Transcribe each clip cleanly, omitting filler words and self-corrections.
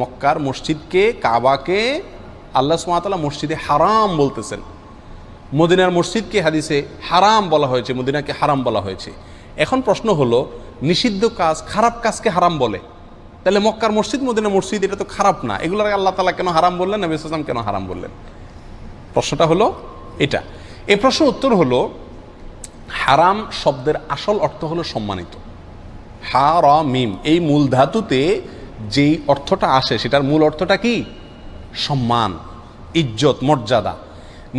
মক্কার মসজিদকে, কাবাকে আল্লাহ সুবহানাহু ওয়া তাআলা মসজিদে হারাম বলতেছেন। মদিনার মসজিদকে হাদিসে হারাম বলা হয়েছে, মদিনাকে হারাম বলা হয়েছে। এখন প্রশ্ন হলো, নিষিদ্ধ কাজ, খারাপ কাজকে হারাম বলে, তাহলে মক্কার মসজিদ, মদিনার মসজিদ এটা তো খারাপ না, এগুলোর আল্লাহ তাআলা কেন হারাম বললেন, নবী সাল্লাল্লাহু আলাইহি ওয়াসাল্লাম কেন হারাম বললেন? প্রশ্নটা হলো এটা। এই প্রশ্নের উত্তর হলো, হারাম শব্দের আসল অর্থ হলো সম্মানিত। হারামিম এই মূল ধাতুতে যেই অর্থটা আসে সেটার মূল অর্থটা কি? সম্মান, ইজ্জত, মর্যাদা।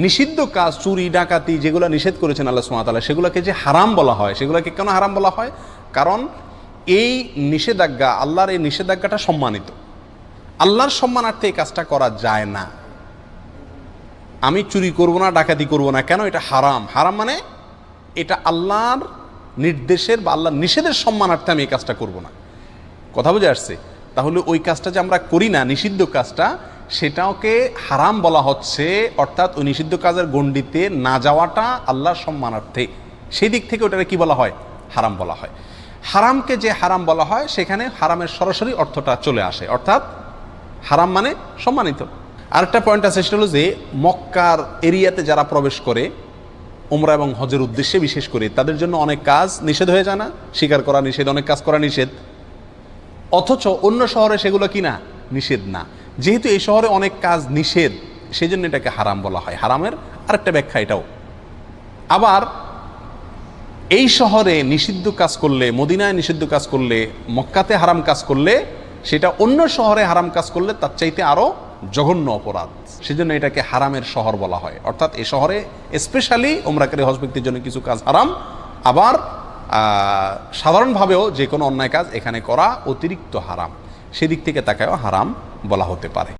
নিষিদ্ধ কাজ, চুরি ডাকাতি যেগুলো নিষেধ করেছেন আল্লাহ সুবহানাহু ওয়া তাআলা, সেগুলোকে যে হারাম বলা হয়, সেগুলোকে কেন হারাম বলা হয়? কারণ এই নিষেধাজ্ঞা, আল্লাহর এই নিষেধাজ্ঞাটা সম্মানিত। আল্লাহর সম্মানার্থে এই কাজটা করা যায় না। আমি চুরি করব না, ডাকাতি করব না, কেন? এটা হারাম। হারাম মানে এটা আল্লাহর নির্দেশের বা আল্লাহর নিষেধের সম্মানার্থে আমি এই কাজটা করব না। কথা বুঝে আসছে? তাহলে ওই কাজটা যে আমরা করি না, নিষিদ্ধ কাজটা, সেটাকে হারাম বলা হচ্ছে, অর্থাৎ ওই নিষিদ্ধ কাজের গণ্ডিতে না যাওয়াটা আল্লাহর সম্মানার্থে, সেই দিক থেকে ওটাকে কি বলা হয়? হারাম বলা হয়। হারামকে যে হারাম বলা হয়, সেখানে হারামের সরাসরি অর্থটা চলে আসে, অর্থাৎ হারাম মানে সম্মানিত। আরেকটা পয়েন্ট আছে, সেটা হলো যে মক্কার এরিয়াতে যারা প্রবেশ করে উমরা এবং হজের উদ্দেশ্যে, বিশেষ করে তাদের জন্য অনেক কাজ নিষেধ হয়ে যায় না? শিকার করা নিষেধ, অনেক কাজ করা নিষেধ, অথচ অন্য শহরে সেগুলো কি না? নিষেধ না। যেহেতু এই শহরে অনেক কাজ নিষেধ, সেই জন্য এটাকে হারাম বলা হয়। হারামের আরেকটা ব্যাখ্যা এটাও। আবার এই শহরে নিষিদ্ধ কাজ করলে, মদিনায় নিষিদ্ধ কাজ করলে, মক্কাতে হারাম কাজ করলে, সেটা অন্য শহরে হারাম কাজ করলে তার চাইতে আরও জঘন্য অপরাধ। সেজন্য এটাকে হারামের শহর বলা হয়। অর্থাৎ এই শহরে স্পেশালি উমরাকারী হজ ব্যক্তির জন্য কিছু কাজ হারাম, আবার সাধারণভাবেও যে কোনো অন্যায় কাজ এখানে করা অতিরিক্ত হারাম। সেদিক থেকে তাকেও হারাম বলা হতে পারে।